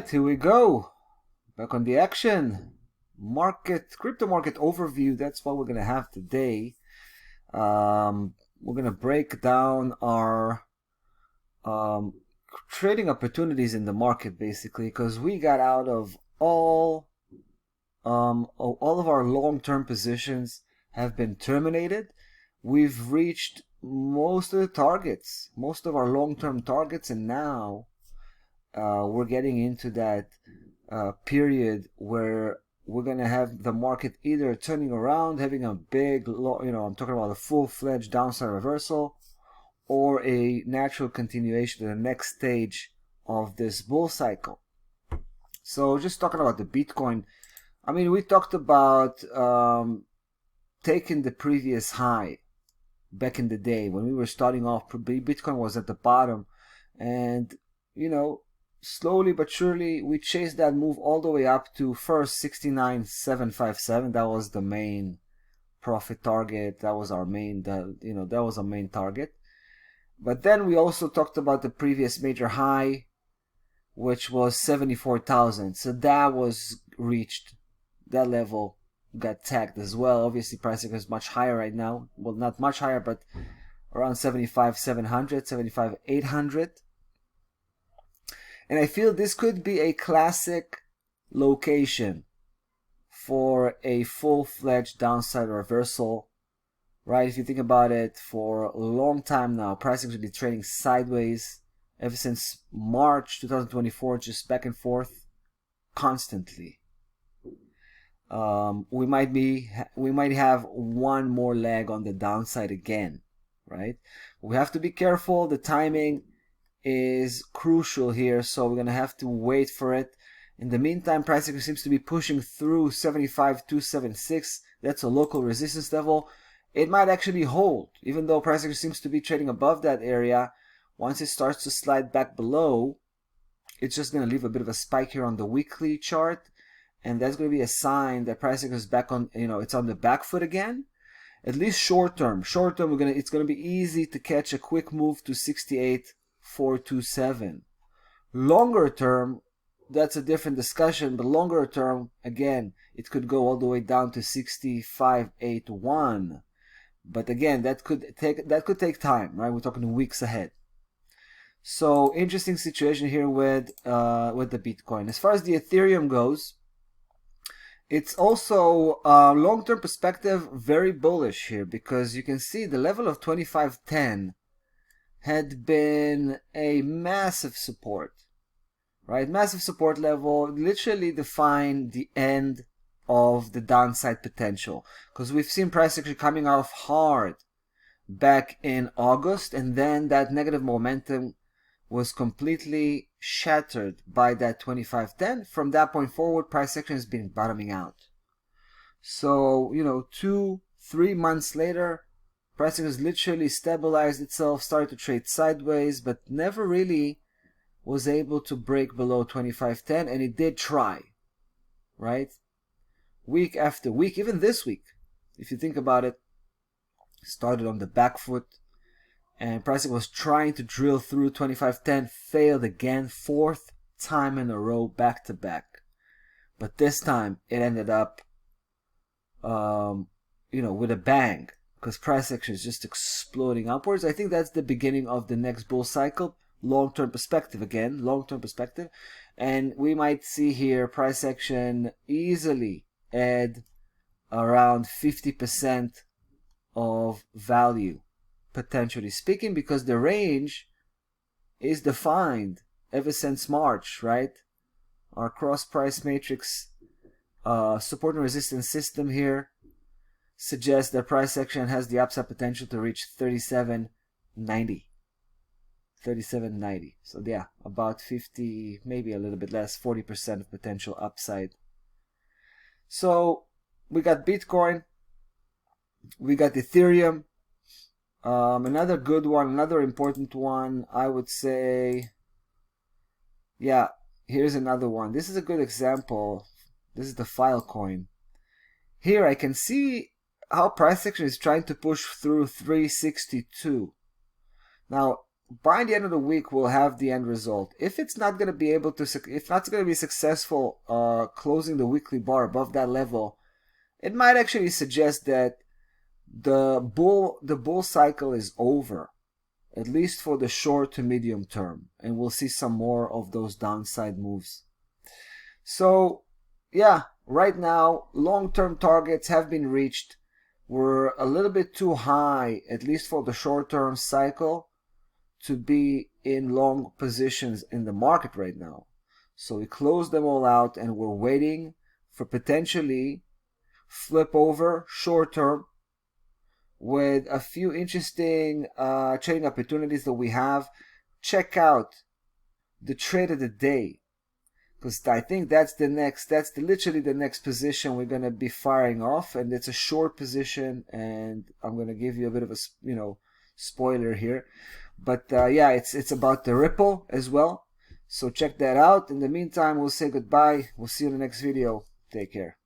right, here we go. Back on the action. Crypto market overview. That's what we're gonna have today. We're gonna break down our trading opportunities in the market, basically, because we got out of all of our long-term positions have been terminated. We've reached most of the targets, most of our long-term targets, and now we're getting into that period where we're gonna have the market either turning around, having a big, I'm talking about a full-fledged downside reversal, or a natural continuation to the next stage of this bull cycle. So just talking about the Bitcoin, I mean, we talked about taking the previous high back in the day when we were starting off. Bitcoin was at the bottom, and slowly but surely we chased that move all the way up to first 69,757. That was the main profit target. That was our main target. But then we also talked about the previous major high, which was 74,000. So that was reached. That level got tagged as well. Obviously pricing is much higher right now. Well, not much higher, but around 75,700, 75,800. And I feel this could be a classic location for a full-fledged downside reversal, right? If you think about it, for a long time now, pricing has been trading sideways ever since March 2024, just back and forth constantly. We might have one more leg on the downside again, right? We have to be careful. The timing is crucial here, so we're gonna have to wait for it. In the meantime, pricing seems to be pushing through 75,276. That's a local resistance level. It might actually hold, even though pricing seems to be trading above that area. Once it starts to slide back below, it's just gonna leave a bit of a spike here on the weekly chart, and that's gonna be a sign that pricing is back on, it's on the back foot again. At least short term, it's gonna be easy to catch a quick move to 68,427. Longer term, that's a different discussion, but longer term, again, it could go all the way down to 65,881. But again, that could take time, right? We're talking weeks ahead. So interesting situation here with the Bitcoin. As far as the Ethereum goes, it's also long-term perspective very bullish here, because you can see the level of 2510 had been a massive support, right? Massive support level, literally define the end of the downside potential, because we've seen price actually coming off hard back in August, and then that negative momentum was completely shattered by that 2510. From that point forward, price action has been bottoming out. So 2-3 months later, pricing has literally stabilized itself, started to trade sideways, but never really was able to break below 2510, and it did try, right? Week after week, even this week, if you think about it, started on the back foot, and pricing was trying to drill through 2510, failed again, 4th time in a row, back to back. But this time it ended up with a bang, because price action is just exploding upwards. I think that's the beginning of the next bull cycle. Long-term perspective again, long-term perspective. And we might see here price action easily add around 50% of value, potentially speaking, because the range is defined ever since March, right? Our cross price matrix support and resistance system here suggests that price action has the upside potential to reach 3790. So yeah, about 50, maybe a little bit less, 40% of potential upside. So we got Bitcoin, we got Ethereum. Another good one, another important one, I would say. Yeah, here's another one. This is a good example. This is the Filecoin. Here I can see how price action is trying to push through 362. Now, by the end of the week we'll have the end result. If it's not going to be able to, if not going to be successful closing the weekly bar above that level, it might actually suggest that the bull cycle is over, at least for the short to medium term, and we'll see some more of those downside moves. So yeah, right now long-term targets have been reached. We're a little bit too high, at least for the short-term cycle, to be in long positions in the market right now. So we closed them all out and we're waiting for potentially flip over short-term with a few interesting trading opportunities that we have. Check out the trade of the day, because I think that's literally the next position we're going to be firing off, and it's a short position, and I'm going to give you a bit of a spoiler here, but yeah, it's about the Ripple as well, so check that out. In the meantime, we'll say goodbye. We'll see you in the next video. Take care.